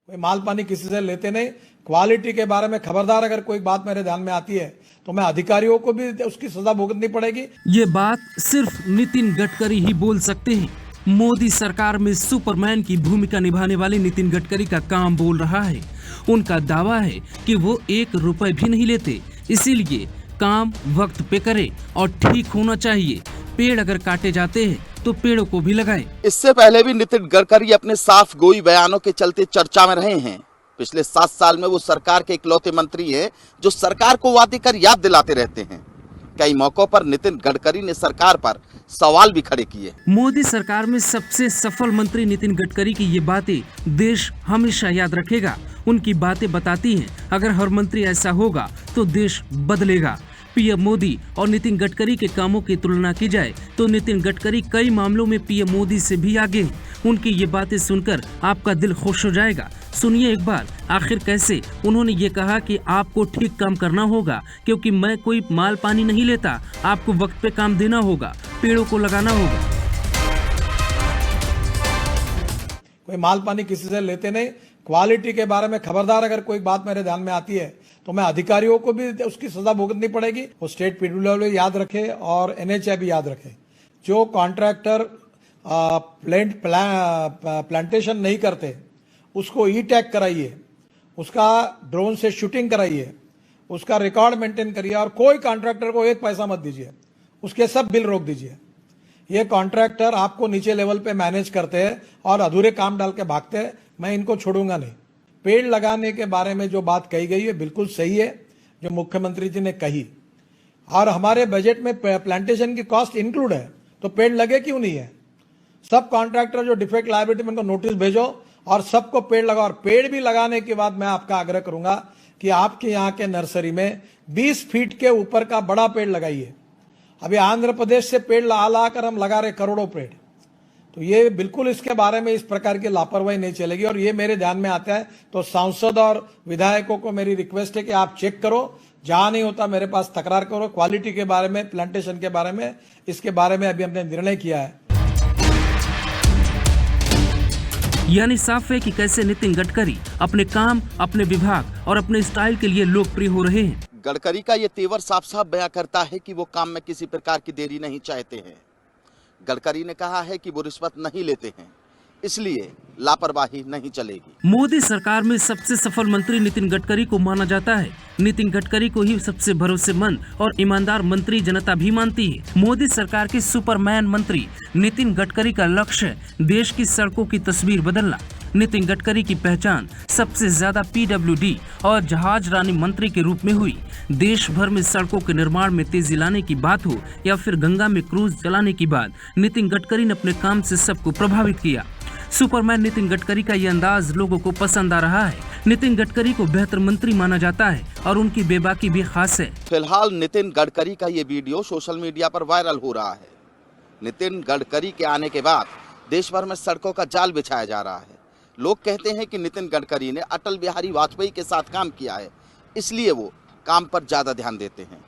कोई माल पानी किसी से लेते नहीं। क्वालिटी के बारे में खबरदार अगर कोई बात मेरे ध्यान में आती है तो मैं अधिकारियों को भी उसकी सजा भुगतनी पड़ेगी। ये बात सिर्फ नितिन गडकरी ही बोल सकते हैं। मोदी सरकार में सुपरमैन की भूमिका निभाने वाले नितिन गडकरी का काम बोल रहा है। उनका दावा है कि वो 1 रुपए भी नहीं लेते, इसीलिए काम वक्त पे करे और ठीक होना चाहिए। पेड़ अगर काटे जाते हैं तो पेड़ों को भी लगाए। इससे पहले भी नितिन गडकरी अपने साफ गोई बयानों के चलते चर्चा में रहे हैं। पिछले 7 साल में वो सरकार के इकलौते मंत्री हैं जो सरकार को वादे कर याद दिलाते रहते हैं। कई मौकों पर नितिन गडकरी ने सरकार पर सवाल भी खड़े किए। मोदी सरकार में सबसे सफल मंत्री नितिन गडकरी की ये बातें देश हमेशा याद रखेगा। उनकी बातें बताती हैं, अगर हर मंत्री ऐसा होगा तो देश बदलेगा। पीएम मोदी और नितिन गडकरी के कामों की तुलना की जाए तो नितिन गडकरी कई मामलों में पीएम मोदी से भी आगे हैं। उनकी ये बातें सुनकर आपका दिल खुश हो जाएगा। सुनिए एक बार आखिर कैसे उन्होंने ये कहा कि आपको ठीक काम करना होगा, क्योंकि मैं कोई माल पानी नहीं लेता, आपको वक्त पे काम देना होगा, पेड़ों को लगाना होगा। कोई माल पानी किसी से लेते नहीं। क्वालिटी के बारे में खबरदार अगर कोई बात मेरे ध्यान में आती है तो मैं अधिकारियों को भी उसकी सजा भुगतनी पड़ेगी। वो स्टेट पीडब्ल्यूडी याद रखे और एनएचआई भी याद रखे। जो कॉन्ट्रैक्टर प्लांटेशन नहीं करते उसको ई टैग कराइए, उसका ड्रोन से शूटिंग कराइए, उसका रिकॉर्ड मेंटेन करिए और कोई कॉन्ट्रैक्टर को 1 पैसा मत दीजिए, उसके सब बिल रोक दीजिए। ये कॉन्ट्रैक्टर आपको नीचे लेवल पे मैनेज करते हैं और अधूरे काम डाल के भागते हैं, मैं इनको छोड़ूंगा नहीं। पेड़ लगाने के बारे में जो बात कही गई है बिल्कुल सही है, जो मुख्यमंत्री जी ने कही, और हमारे बजट में प्लांटेशन की कॉस्ट इंक्लूड है, तो पेड़ लगे क्यों नहीं है। सब कॉन्ट्रैक्टर जो डिफेक्ट लायबिलिटी में उनको नोटिस भेजो और सबको पेड़ लगाओ। और पेड़ भी लगाने के बाद मैं आपका आग्रह करूंगा कि आपके यहाँ के नर्सरी में 20 फीट के ऊपर का बड़ा पेड़ लगाइए। अभी आंध्र प्रदेश से पेड़ ला कर हम लगा रहे करोड़ों पेड़, तो ये बिल्कुल इसके बारे में इस प्रकार की लापरवाही नहीं चलेगी। और ये मेरे ध्यान में आता है तो सांसद और विधायकों को मेरी रिक्वेस्ट है कि आप चेक करो, जहां नहीं होता मेरे पास तकरार करो। क्वालिटी के बारे में, प्लांटेशन के बारे में, इसके बारे में अभी हमने निर्णय किया है। यानी साफ है कि कैसे नितिन गडकरी अपने काम, अपने विभाग और अपने स्टाइल के लिए लोकप्रिय हो रहे हैं। गडकरी का ये तेवर साफ साफ बयां करता है कि वो काम में किसी प्रकार की देरी नहीं चाहते हैं। गडकरी ने कहा है कि वो रिश्वत नहीं लेते हैं, इसलिए लापरवाही नहीं चलेगी। मोदी सरकार में सबसे सफल मंत्री नितिन गडकरी को माना जाता है। नितिन गडकरी को ही सबसे भरोसेमंद और ईमानदार मंत्री जनता भी मानती है। मोदी सरकार के सुपरमैन मंत्री नितिन गडकरी का लक्ष्य है देश की सड़कों की तस्वीर बदलना। नितिन गडकरी की पहचान सबसे ज्यादा पीडब्ल्यूडी और जहाज रानी मंत्री के रूप में हुई। देश भर में सड़कों के निर्माण में तेजी लाने की बात हो या फिर गंगा में क्रूज चलाने की बात, नितिन गडकरी ने अपने काम से सबको प्रभावित किया। सुपरमैन नितिन गडकरी का ये अंदाज लोगों को पसंद आ रहा है। नितिन गडकरी को बेहतर मंत्री माना जाता है और उनकी बेबाकी भी खास है। फिलहाल नितिन गडकरी का ये वीडियो सोशल मीडिया पर वायरल हो रहा है। नितिन गडकरी के आने के बाद देश भर में सड़कों का जाल बिछाया जा रहा है। लोग कहते हैं कि नितिन गडकरी ने अटल बिहारी वाजपेयी के साथ काम किया है, इसलिए वो काम पर ज्यादा ध्यान देते हैं।